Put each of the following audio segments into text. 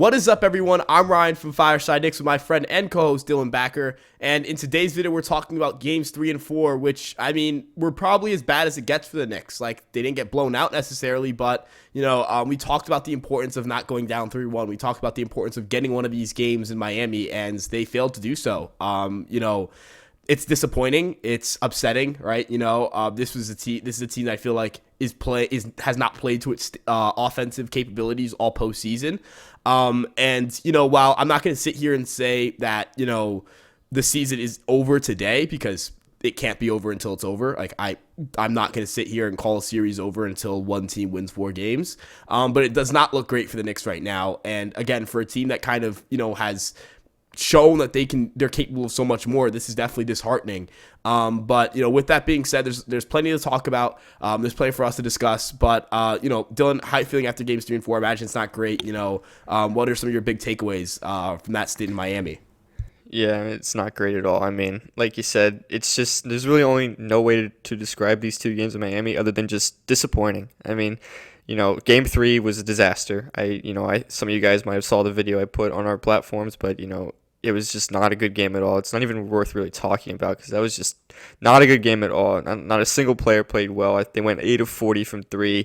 What is up, everyone? I'm Ryan from Fireside Knicks with my friend and co-host Dylan Backer. And in today's video, we're talking about games 3 and 4, which, I mean, were probably as bad as it gets for the Knicks. Like, they didn't get blown out necessarily, but, we talked about the importance of not going down 3-1. We talked about the importance of getting one of these games in Miami, and they failed to do so. It's disappointing. It's upsetting, right? This is a team that I feel like has not played to its offensive capabilities all postseason. While I'm not going to sit here and say that the season is over today, because it can't be over until it's over. Like I'm not going to sit here and call a series over until one team wins 4 games. But it does not look great for the Knicks right now. And again, for a team that kind of has shown that they're capable of so much more, this is definitely disheartening. But with that being said, there's plenty to talk about. There's plenty for us to discuss. But Dylan, how are you feeling after games 3 and 4? I imagine it's not great. What are some of your big takeaways from that stint in Miami? Yeah, it's not great at all. I mean, like you said, it's just there's really only no way to describe these 2 games in Miami other than just disappointing. I mean, game 3 was a disaster. Some of you guys might have saw the video I put on our platforms, but it was just not a good game at all. It's not even worth really talking about because that was just not a good game at all. Not a single player played well. They went 8 of 40 from 3.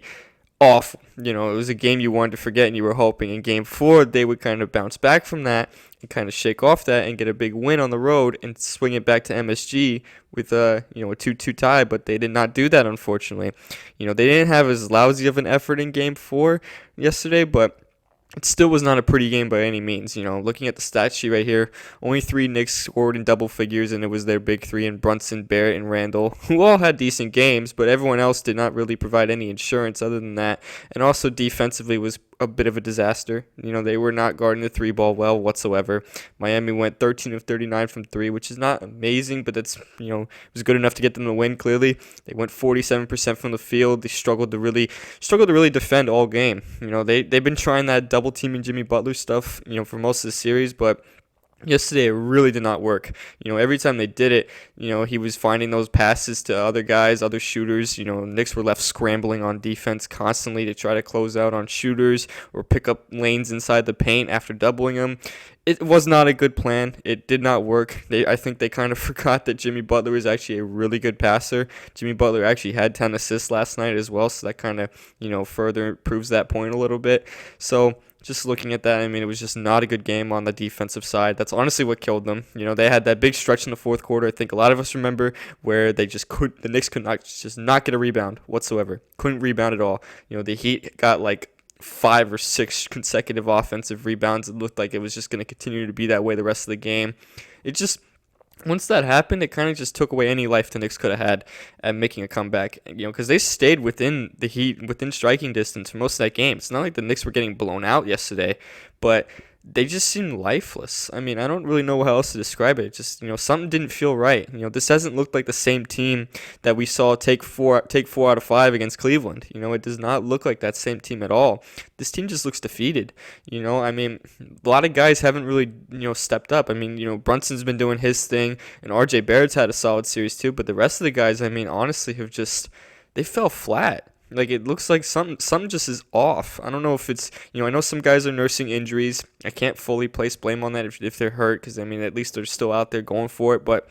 Awful. It was a game you wanted to forget, and you were hoping in game 4 they would kind of bounce back from that and kind of shake off that and get a big win on the road and swing it back to MSG with a 2-2 tie, but they did not do that, unfortunately. They didn't have as lousy of an effort in game 4 yesterday, but it still was not a pretty game by any means. Looking at the stat sheet right here, only 3 Knicks scored in double figures, and it was their big 3 in Brunson, Barrett, and Randall, who all had decent games, but everyone else did not really provide any insurance other than that. And also defensively was a bit of a disaster. They were not guarding the 3 ball well whatsoever. Miami went 13 of 39 from 3, which is not amazing, but that's, it was good enough to get them to win, clearly. They went 47% from the field. They struggled to really defend all game. They've been trying that double teaming Jimmy Butler stuff, for most of the series, but yesterday, it really did not work. Every time they did it, he was finding those passes to other guys, other shooters. Knicks were left scrambling on defense constantly to try to close out on shooters or pick up lanes inside the paint after doubling them. It was not a good plan. It did not work. I think they kind of forgot that Jimmy Butler is actually a really good passer. Jimmy Butler actually had 10 assists last night as well, so that kind of, further proves that point a little bit. So just looking at that, I mean, it was just not a good game on the defensive side. That's honestly what killed them. They had that big stretch in the fourth quarter. I think a lot of us remember where the Knicks could not get a rebound whatsoever. Couldn't rebound at all. The Heat got like 5 or 6 consecutive offensive rebounds. It looked like it was just going to continue to be that way the rest of the game. Once that happened, it kind of just took away any life the Knicks could have had at making a comeback, because they stayed within the Heat, within striking distance for most of that game. It's not like the Knicks were getting blown out yesterday, but they just seemed lifeless. I mean, I don't really know how else to describe it. Just, something didn't feel right. This hasn't looked like the same team that we saw take four out of 5 against Cleveland. It does not look like that same team at all. This team just looks defeated. I mean, a lot of guys haven't really, stepped up. I mean, Brunson's been doing his thing, and RJ Barrett's had a solid series too, but the rest of the guys, I mean, honestly they fell flat. Like, it looks like something just is off. I don't know if it's, I know some guys are nursing injuries. I can't fully place blame on that if they're hurt, because, I mean, at least they're still out there going for it. But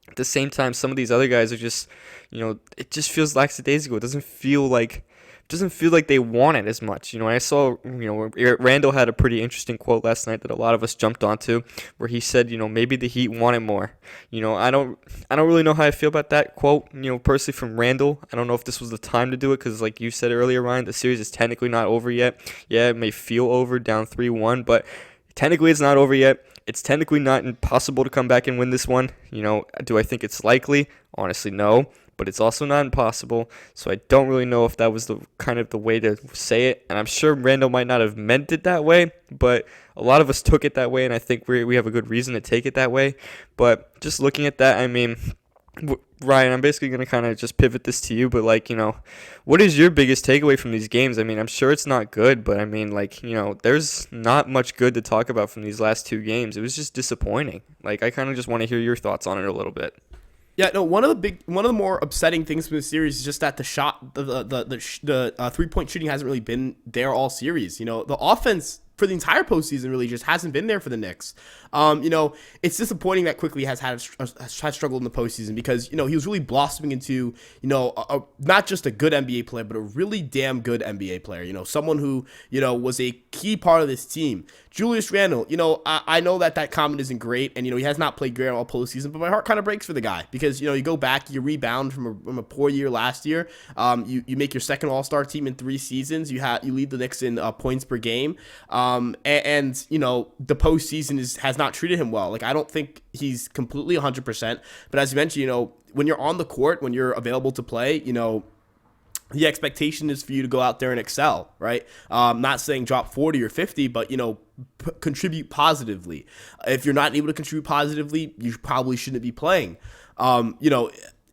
at the same time, some of these other guys are just, it just feels lackadaisical. It doesn't feel like they want it as much. I saw, Randall had a pretty interesting quote last night that a lot of us jumped onto, where he said, maybe the Heat want it more. I don't really know how I feel about that quote, personally from Randall. I don't know if this was the time to do it, because like you said earlier, Ryan, the series is technically not over yet. Yeah, it may feel over, down 3-1, but technically it's not over yet. It's technically not impossible to come back and win this one. Do I think it's likely? Honestly, no. But it's also not impossible, so I don't really know if that was the kind of the way to say it. And I'm sure Randall might not have meant it that way, but a lot of us took it that way, and I think we have a good reason to take it that way. But just looking at that, I mean, Ryan, I'm basically going to kind of just pivot this to you, but, what is your biggest takeaway from these games? I mean, I'm sure it's not good, but, I mean, there's not much good to talk about from these last 2 games. It was just disappointing. I kind of just want to hear your thoughts on it a little bit. Yeah, no. One of the more upsetting things from the series is just that the 3-point shooting hasn't really been there all series. The offense for the entire postseason really just hasn't been there for the Knicks. It's disappointing that Quickly has struggled in the postseason because, he was really blossoming into, not just a good NBA player, but a really damn good NBA player, someone who, was a key part of this team. Julius Randle, I know that comment isn't great, and, he has not played great all postseason, but my heart kind of breaks for the guy because, you go back, you rebound from a poor year last year. You make your second All-Star team in 3 seasons. You lead the Knicks in points per game. And the postseason has not treated him well. Like, I don't think he's completely 100%, but as you mentioned, when you're on the court, when you're available to play, the expectation is for you to go out there and excel, right? Not saying drop 40 or 50, but, contribute positively. If you're not able to contribute positively, you probably shouldn't be playing.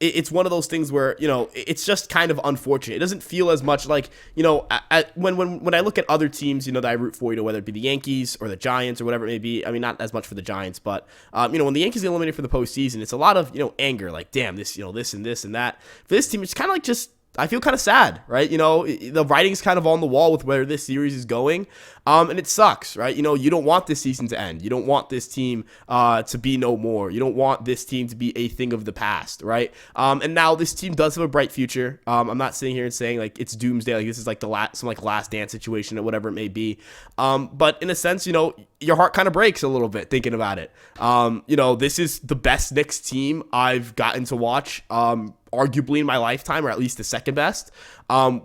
It's one of those things where, it's just kind of unfortunate. It doesn't feel as much like, when I look at other teams, that I root for, whether it be the Yankees or the Giants or whatever it may be. I mean, not as much for the Giants, but, when the Yankees get eliminated for the postseason, it's a lot of, anger, like, damn, this, this and this and that. For this team, it's kind of like I feel kind of sad, right? The writing's kind of on the wall with where this series is going. And it sucks, right? You don't want this season to end. You don't want this team to be no more. You don't want this team to be a thing of the past, right? And now this team does have a bright future. I'm not sitting here and saying like it's doomsday, like this is like some last dance situation or whatever it may be. But in a sense, your heart kind of breaks a little bit thinking about it. This is the best Knicks team I've gotten to watch. Arguably in my lifetime, or at least the second best,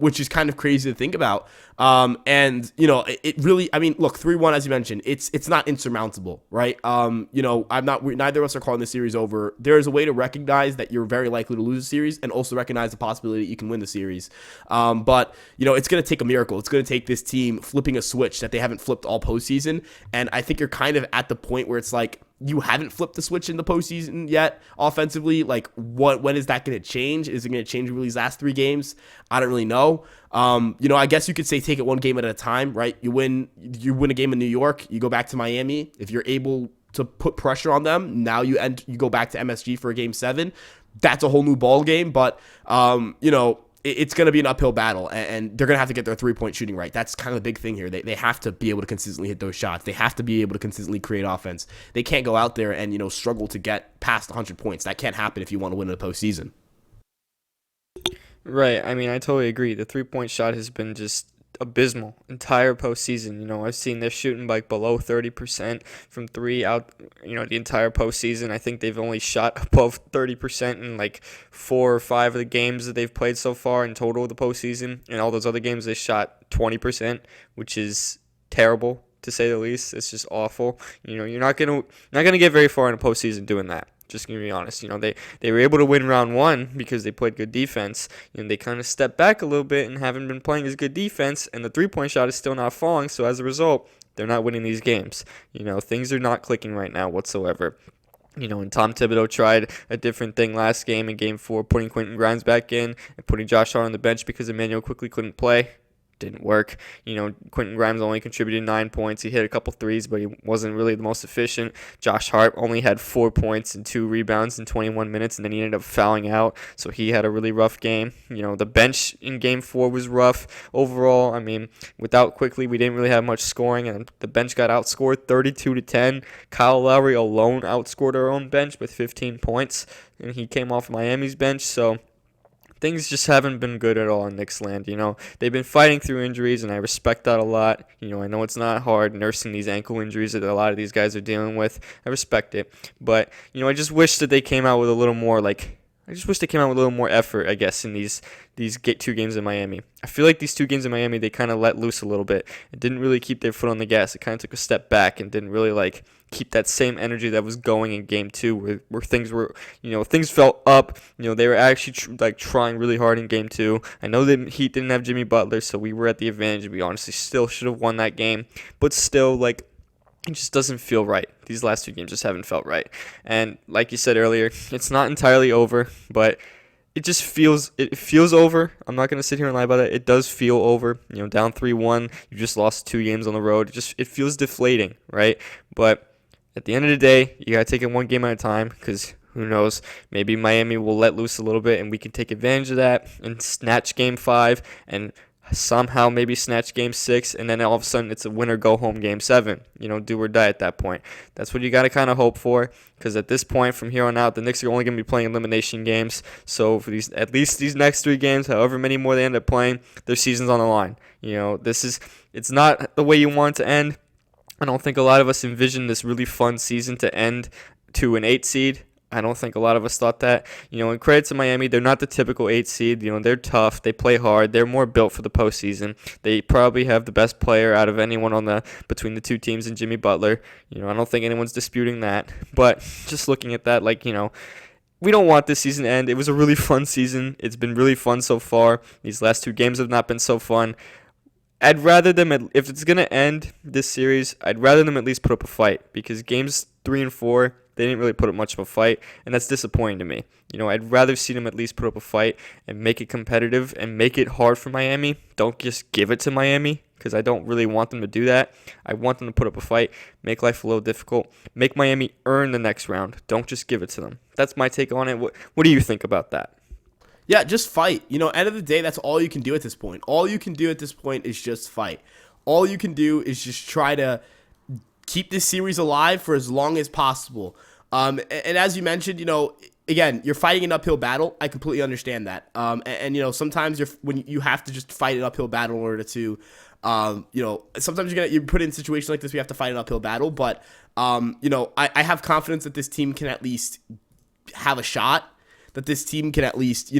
which is kind of crazy to think about. It really, I mean, look, 3-1, as you mentioned, it's not insurmountable, right? Neither of us are calling this series over. There is a way to recognize that you're very likely to lose a series and also recognize the possibility that you can win the series. But it's going to take a miracle. It's going to take this team flipping a switch that they haven't flipped all postseason. And I think you're kind of at the point where it's like, you haven't flipped the switch in the postseason yet offensively. Like, when is that going to change? Is it going to change really these last 3 games? I don't really know. I guess you could say take it one game at a time, right? You win a game in New York, you go back to Miami. If you're able to put pressure on them, now you go back to MSG for a game 7. That's a whole new ball game, but it's going to be an uphill battle, and they're going to have to get their 3-point shooting right. That's kind of the big thing here. They have to be able to consistently hit those shots. They have to be able to consistently create offense. They can't go out there and, struggle to get past 100 points. That can't happen if you want to win in the postseason. Right. I mean, I totally agree. The 3-point shot has been just abysmal entire postseason. I've seen they're shooting like below 30% from 3 out, the entire postseason. I think they've only shot above 30% in like 4 or 5 of the games that they've played so far in total of the postseason. And all those other games they shot 20%, which is terrible to say the least. It's just awful. You're not gonna get very far in a postseason doing that. Just gonna be honest, they were able to win round 1 because they played good defense, and they kind of stepped back a little bit and haven't been playing as good defense, and the 3-point shot is still not falling. So as a result, they're not winning these games. Things are not clicking right now whatsoever. And Tom Thibodeau tried a different thing last game in Game 4, putting Quentin Grimes back in and putting Josh Hart on the bench because Emmanuel quickly couldn't play. Didn't work. Quentin Grimes only contributed 9 points. He hit a couple threes, but he wasn't really the most efficient. Josh Hart only had 4 points and 2 rebounds in 21 minutes, and then he ended up fouling out, so he had a really rough game. The bench in Game 4 was rough overall. I mean, without Quickly, we didn't really have much scoring, and the bench got outscored 32-10. Kyle Lowry alone outscored our own bench with 15 points, and he came off Miami's bench, so things just haven't been good at all in Knicks land. They've been fighting through injuries, and I respect that a lot. I know it's not hard nursing these ankle injuries that a lot of these guys are dealing with. I respect it. But, I just wish that they came out with a little more, effort, I guess, in these 2 games in Miami. I feel like these 2 games in Miami, they kind of let loose a little bit. It didn't really keep their foot on the gas. It kind of took a step back and didn't really, keep that same energy that was going in Game 2 where things were, things felt up. They were actually trying really hard in Game 2. I know the Heat didn't have Jimmy Butler, so we were at the advantage. We honestly still should have won that game. But still, it just doesn't feel right. These last 2 games just haven't felt right. And like you said earlier, it's not entirely over, but it feels over. I'm not going to sit here and lie about it. It does feel over. Down 3-1, you just lost 2 games on the road. It feels deflating, right? But at the end of the day, you got to take it one game at a time, because who knows, maybe Miami will let loose a little bit and we can take advantage of that and snatch Game 5 and somehow maybe snatch game 6, and then all of a sudden it's a winner go home game 7. Do or die at that point. That's what you got to kind of hope for, because at this point from here on out, the Knicks are only going to be playing elimination games. So for at least these next 3 games, however many more they end up playing, their season's on the line. It's not the way you want it to end. I don't think a lot of us envisioned this really fun season to end to an 8 seed. I don't think a lot of us thought that. And credit to Miami, they're not the typical 8 seed. They're tough. They play hard. They're more built for the postseason. They probably have the best player out of anyone between the 2 teams and Jimmy Butler. I don't think anyone's disputing that. But just looking at that, we don't want this season to end. It was a really fun season. It's been really fun so far. These last 2 games have not been so fun. I'd rather them, if it's going to end this series, I'd rather them at least put up a fight, because games 3 and 4, they didn't really put up much of a fight, and that's disappointing to me. I'd rather see them at least put up a fight and make it competitive and make it hard for Miami. Don't just give it to Miami, because I don't really want them to do that. I want them to put up a fight, make life a little difficult, make Miami earn the next round. Don't just give it to them. That's my take on it. What do you think about that? Yeah, just fight. End of the day, that's all you can do at this point. All you can do at this point is just fight. All you can do is just try to keep this series alive for as long as possible. And as you mentioned, again, you're fighting an uphill battle. I completely understand that. And sometimes when you have to just fight an uphill battle in order to, sometimes you're put in a situation like this where you have to fight an uphill battle. But, I have confidence that this team can at least have a shot, that this team can at least,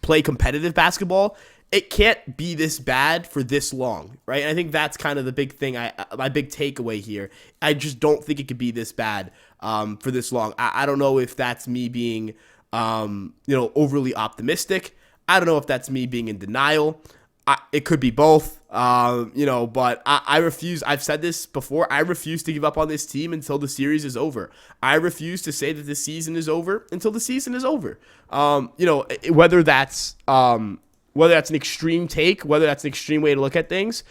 play competitive basketball. It can't be this bad for this long, right? And I think that's kind of the big thing, my big takeaway here. I just don't think it could be this bad for this long. I don't know if that's me being, overly optimistic. I don't know if that's me being in denial. It could be both, but I refuse. I've said this before. I refuse to give up on this team until the series is over. I refuse to say that the season is over until the season is over. Whether that's an extreme take, whether that's an extreme way to look at things,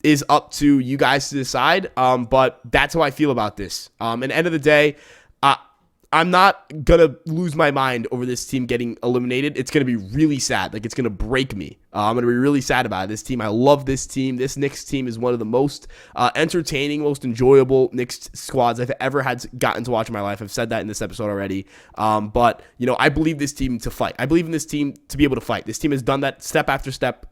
is up to you guys to decide. But that's how I feel about this. At the end of the day, I'm not going to lose my mind over this team getting eliminated. It's going to be really sad. It's going to break me. I'm going to be really sad about it. This team, I love this team. This Knicks team is one of the most entertaining, most enjoyable Knicks squads I've ever gotten to watch in my life. I've said that in this episode already. But I believe this team to fight. I believe in this team to be able to fight. This team has done that step after step.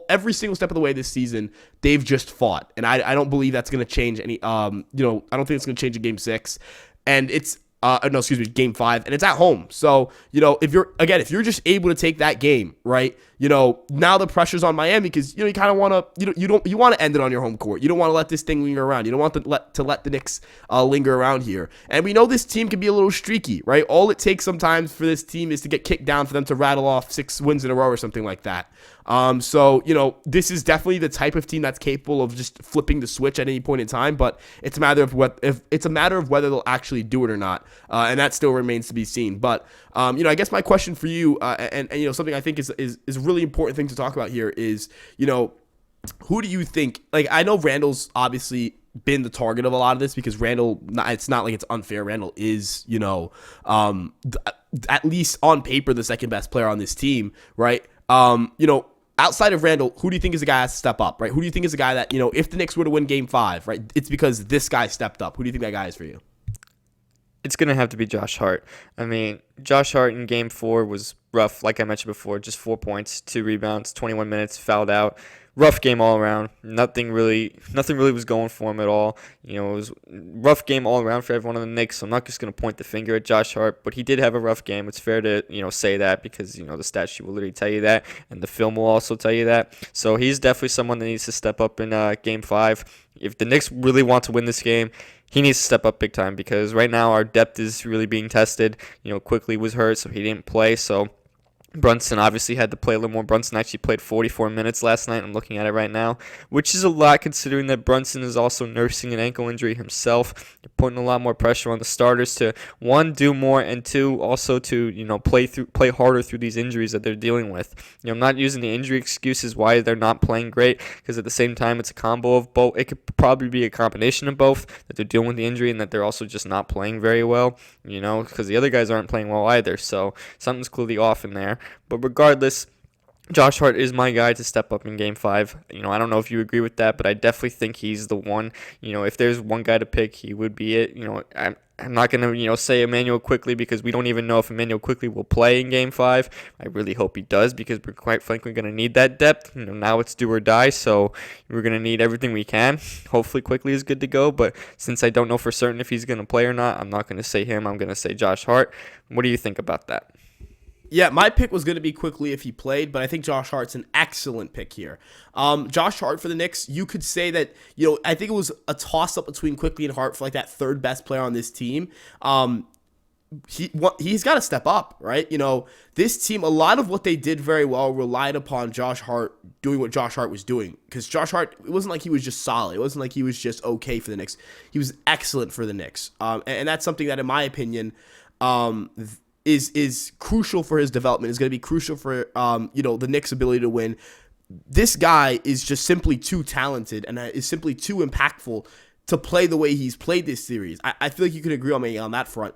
Every single step of the way this season, they've just fought. And I don't believe that's going to change any, I don't think it's going to change in game 6. And it's game 5, and it's at home. So, if you're just able to take that game, right? Now the pressure's on Miami, because you kind of want to, you want to end it on your home court. You don't want to let this thing linger around. You don't want to let the Knicks linger around here. And we know this team can be a little streaky, right? All it takes sometimes for this team is to get kicked down for them to rattle off 6 wins in a row or something like that. This is definitely the type of team that's capable of just flipping the switch at any point in time, but it's a matter of whether they'll actually do it or not. And that still remains to be seen. But, I guess my question for you, and something I think is a really important thing to talk about here is, who do you think, I know Randall's obviously been the target of a lot of this, because Randall, it's not like it's unfair. Randall is, at least on paper, the second best player on this team, right? Outside of Randall, who do you think is the guy that has to step up, right? Who do you think is the guy that, if the Knicks were to win game 5, right, it's because this guy stepped up. Who do you think that guy is for you? It's going to have to be Josh Hart. Josh Hart in game 4 was rough, like I mentioned before, just 4 points, 2 rebounds, 21 minutes, fouled out. Rough game all around. Nothing really was going for him at all. It was rough game all around for everyone on the Knicks. So I'm not just going to point the finger at Josh Hart, but he did have a rough game. It's fair to say that, because the stat sheet will literally tell you that, and the film will also tell you that. So he's definitely someone that needs to step up in game 5. If the Knicks really want to win this game, he needs to step up big time, because right now our depth is really being tested. Quickly was hurt, so he didn't play. So Brunson obviously had to play a little more. Brunson actually played 44 minutes last night. I'm looking at it right now, which is a lot considering that Brunson is also nursing an ankle injury himself. You're putting a lot more pressure on the starters to, 1, do more, and 2, also to, play harder through these injuries that they're dealing with. I'm not using the injury excuses why they're not playing great, because at the same time, it's a combo of both. It could probably be a combination of both, that they're dealing with the injury and that they're also just not playing very well, because the other guys aren't playing well either. So something's clearly off in there. But regardless, Josh Hart is my guy to step up in Game 5. I don't know if you agree with that, but I definitely think he's the one. If there's one guy to pick, he would be it. I'm not going to, say Emmanuel Quickley because we don't even know if Emmanuel Quickley will play in Game 5. I really hope he does because we're quite frankly going to need that depth. Now it's do or die, so we're going to need everything we can. Hopefully Quickley is good to go, but since I don't know for certain if he's going to play or not, I'm not going to say him. I'm going to say Josh Hart. What do you think about that? Yeah, my pick was going to be Quickly if he played, but I think Josh Hart's an excellent pick here. Josh Hart for the Knicks, you could say that, I think it was a toss-up between Quickly and Hart for like that third best player on this team. He's got to step up, right? This team, a lot of what they did very well relied upon Josh Hart doing what Josh Hart was doing. Because Josh Hart, it wasn't like he was just solid. It wasn't like he was just okay for the Knicks. He was excellent for the Knicks. And that's something that, in my opinion, is crucial for his development. Is going to be crucial for the Knicks' ability to win. This guy is just simply too talented and is simply too impactful to play the way he's played this series. I feel like you can agree on me on that front.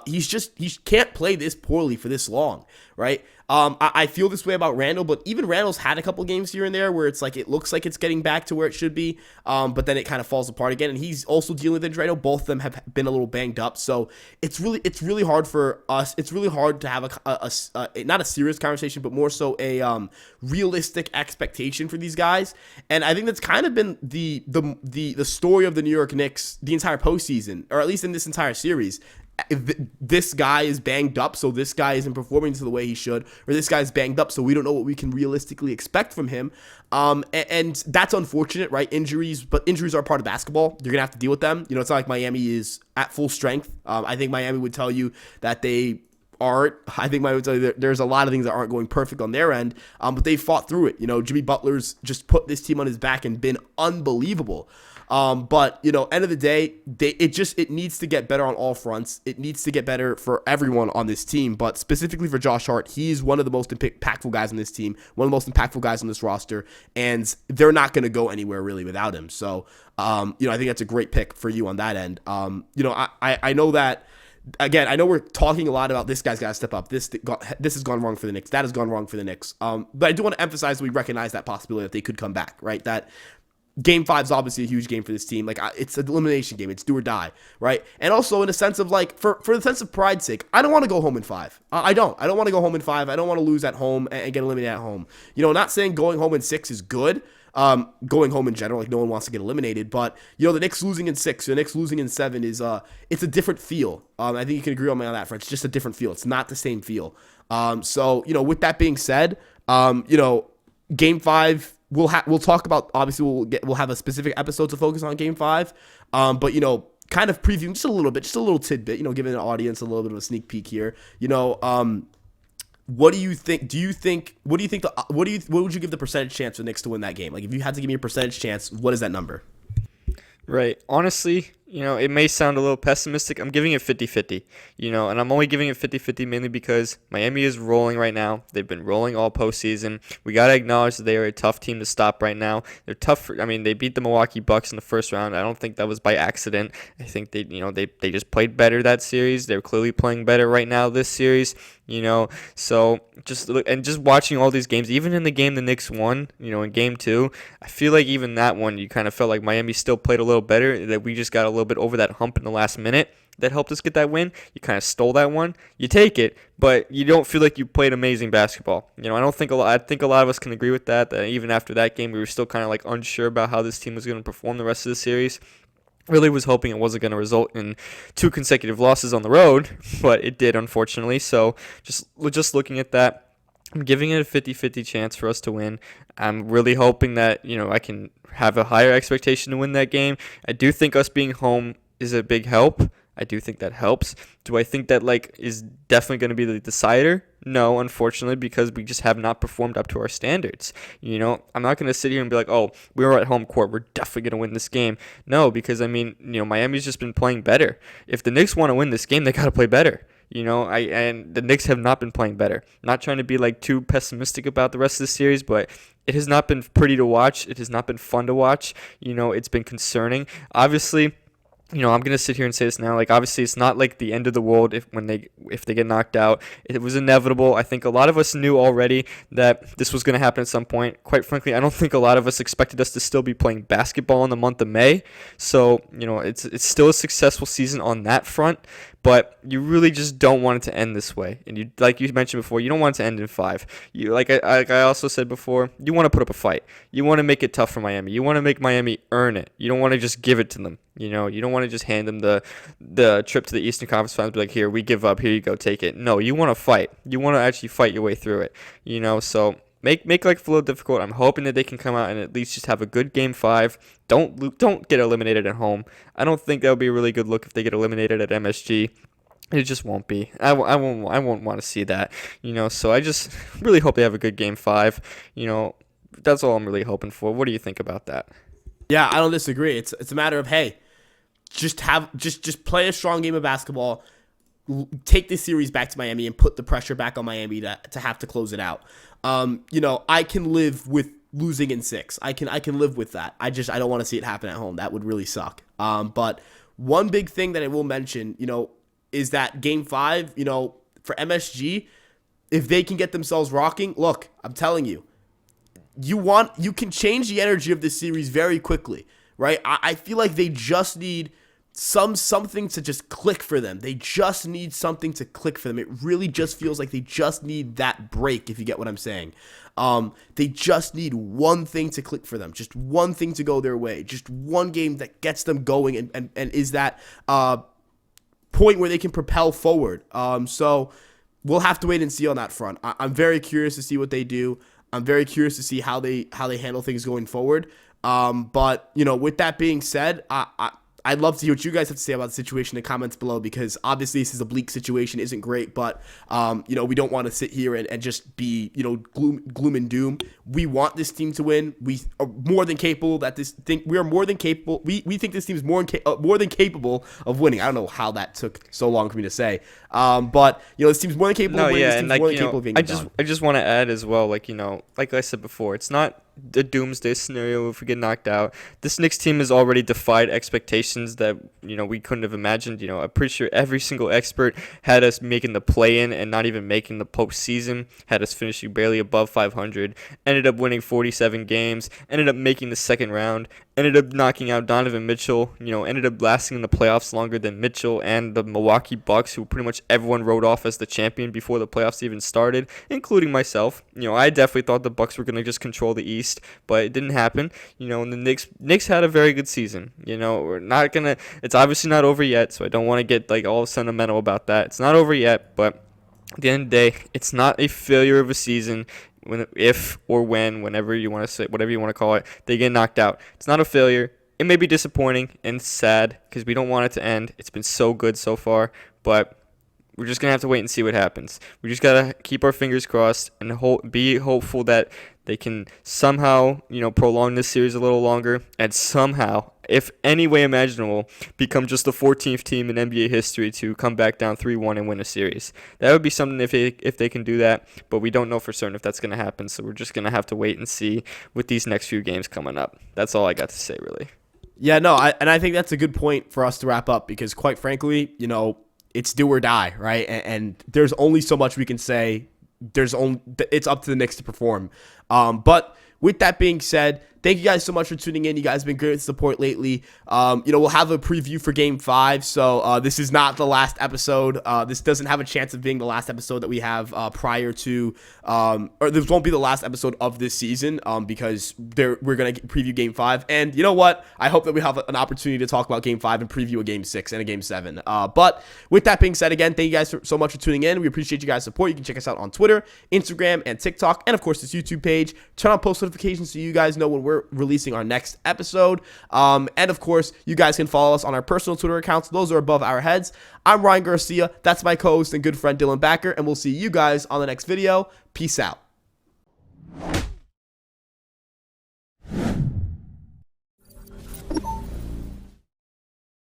He can't play this poorly for this long, right? I feel this way about Randall, but even Randall's had a couple games here and there where it's like it looks like it's getting back to where it should be, but then it kind of falls apart again. And he's also dealing with injury. I know both of them have been a little banged up, so it's really hard for us. It's really hard to have a not a serious conversation, but more so a realistic expectation for these guys. And I think that's kind of been the story of the New York Knicks the entire postseason, or at least in this entire series. This guy is banged up, so this guy isn't performing to the way he should, or this guy's banged up, so we don't know what we can realistically expect from him. And that's unfortunate, right? But injuries are part of basketball. You're gonna have to deal with them. It's not like Miami is at full strength. I think Miami would tell you that they aren't. I think Miami would tell you that there's a lot of things that aren't going perfect on their end, but they fought through it. Jimmy Butler's just put this team on his back and been unbelievable. But end of the day, it needs to get better on all fronts. It needs to get better for everyone on this team, but specifically for Josh Hart, he's one of the most impactful guys on this team, one of the most impactful guys on this roster, and they're not going to go anywhere really without him. So, I think that's a great pick for you on that end. I know that. Again, I know we're talking a lot about this guy's got to step up. This has gone wrong for the Knicks. That has gone wrong for the Knicks. But I do want to emphasize that we recognize that possibility that they could come back, right? That Game 5 is obviously a huge game for this team. Like, it's an elimination game. It's do or die, right? And also in a sense of like, for the sense of pride's sake, I don't want to go home in 5. I don't want to go home in 5. I don't want to lose at home and get eliminated at home. Not saying going home in 6 is good. Going home in general, like no one wants to get eliminated, but the Knicks losing in 6, the Knicks losing in 7 is it's a different feel. I think you can agree on me on that front. It's just a different feel. It's not the same feel. So with that being said, Game 5. We'll talk about, obviously we'll have a specific episode to focus on Game 5, but kind of previewing just a little tidbit, giving the audience a little bit of a sneak peek here. What do you think? What would you give the percentage chance for the Knicks to win that game? Like, if you had to give me a percentage chance, what is that number? Right. Honestly, it may sound a little pessimistic. I'm giving it 50-50, and I'm only giving it 50-50 mainly because Miami is rolling right now. They've been rolling all postseason. We got to acknowledge that they are a tough team to stop right now. They're tough. They beat the Milwaukee Bucks in the first round. I don't think that was by accident. I think they just played better that series. They're clearly playing better right now this series. So just watching all these games, even in the game the Knicks won, in Game 2, I feel like even that one, you kind of felt like Miami still played a little better, that we just got a little bit over that hump in the last minute that helped us get that win. You kind of stole that one. You take it, but you don't feel like you played amazing basketball. I think a lot of us can agree with that even after that game, we were still kind of like unsure about how this team was going to perform the rest of the series. Really was hoping it wasn't going to result in 2 consecutive losses on the road, but it did, unfortunately. So just looking at that, I'm giving it a 50-50 chance for us to win. I'm really hoping that, I can have a higher expectation to win that game. I do think us being home is a big help. I do think that helps. Do I think that is definitely going to be the decider? No, unfortunately, because we just have not performed up to our standards. I'm not going to sit here and be like, oh, we were at home court, we're definitely going to win this game. No, because Miami's just been playing better. If the Knicks want to win this game, they got to play better. And the Knicks have not been playing better. Not trying to be too pessimistic about the rest of the series, but it has not been pretty to watch. It has not been fun to watch. It's been concerning. Obviously, I'm gonna sit here and say this now. Like, obviously, it's not like the end of the world if they get knocked out. It was inevitable. I think a lot of us knew already that this was gonna happen at some point. Quite frankly, I don't think a lot of us expected us to still be playing basketball in the month of May. So it's still a successful season on that front. But you really just don't want it to end this way. And you, like you mentioned before, you don't want it to end in 5. You, like I also said before, you want to put up a fight. You want to make it tough for Miami. You want to make Miami earn it. You don't want to just give it to them. You don't want to just hand them the trip to the Eastern Conference Finals. Be like, here, we give up. Here you go, take it. No, you want to fight. You want to actually fight your way through it. So make life a little difficult. I'm hoping that they can come out and at least just have a good Game 5. Don't get eliminated at home. I don't think that would be a really good look if they get eliminated at MSG. It just won't be. I won't want to see that. So I just really hope they have a good Game 5. That's all I'm really hoping for. What do you think about that? Yeah, I don't disagree. It's a matter of, hey, just play a strong game of basketball, take this series back to Miami, and put the pressure back on Miami to have to close it out. I can live with losing in 6. I can live with that. I don't want to see it happen at home. That would really suck. But one big thing that I will mention, is that Game 5, for MSG, if they can get themselves rocking, look, I'm telling you, you can change the energy of this series very quickly, right? I feel like they just need something to just click for them. They just need something to click for them. It really just feels like they just need that break, if you get what I'm saying. They just need one thing to click for them, just one thing to go their way, just one game that gets them going and is that point where they can propel forward. So we'll have to wait and see on that front. I'm very curious to see what they do. I'm very curious to see how they handle things going forward. But with that being said, I'd love to hear what you guys have to say about the situation in the comments below, because obviously this is a bleak situation, isn't great, but we don't want to sit here and just be gloom and doom. We want this team to win. We are more than capable we are more than capable. We think this team is more than capable of winning. I don't know how that took so long for me to say. But this team's more than capable of winning. Yeah, this team's more than capable of being I just want to add as well, like I said before, it's not the doomsday scenario if we get knocked out. This Knicks team has already defied expectations that we couldn't have imagined. I'm pretty sure every single expert had us making the play-in and not even making the postseason, had us finishing barely above 500, ended up winning 47 games, ended up making the second round, ended up knocking out Donovan Mitchell, ended up lasting in the playoffs longer than Mitchell and the Milwaukee Bucks, who pretty much everyone wrote off as the champion before the playoffs even started, including myself. I definitely thought the Bucks were going to just control the East, but it didn't happen. And the Knicks had a very good season. It's obviously not over yet, so I don't want to get all sentimental about that. It's not over yet, but at the end of the day, it's not a failure of a season. Whenever you want to say, whatever you want to call it, they get knocked out. It's not a failure. It may be disappointing and sad because we don't want it to end. It's been so good so far, but we're just going to have to wait and see what happens. We just got to keep our fingers crossed and be hopeful that they can somehow, prolong this series a little longer and somehow, if any way imaginable, become just the 14th team in NBA history to come back down 3-1 and win a series. That would be something if they can do that, but we don't know for certain if that's going to happen, so we're just going to have to wait and see with these next few games coming up. That's all I got to say, really. Yeah, no, I think that's a good point for us to wrap up, because quite frankly, it's do or die, right? And there's only so much we can say. It's up to the Knicks to perform. But with that being said, thank you guys so much for tuning in. You guys have been great support lately. We'll have a preview for Game 5, so this is not the last episode. This doesn't have a chance of being the last episode that we have prior to, or this won't be the last episode of this season because we're going to preview Game 5. And you know what? I hope that we have an opportunity to talk about Game 5 and preview a Game 6 and a Game 7. But with that being said, again, thank you guys so much for tuning in. We appreciate you guys' support. You can check us out on Twitter, Instagram, and TikTok, and of course this YouTube page. Turn on post notifications so you guys know when we're releasing our next episode. And of course, you guys can follow us on our personal Twitter accounts. Those are above our heads. I'm Ryan Garcia. That's my co-host and good friend Dylan Backer, and we'll see you guys on the next video. Peace out.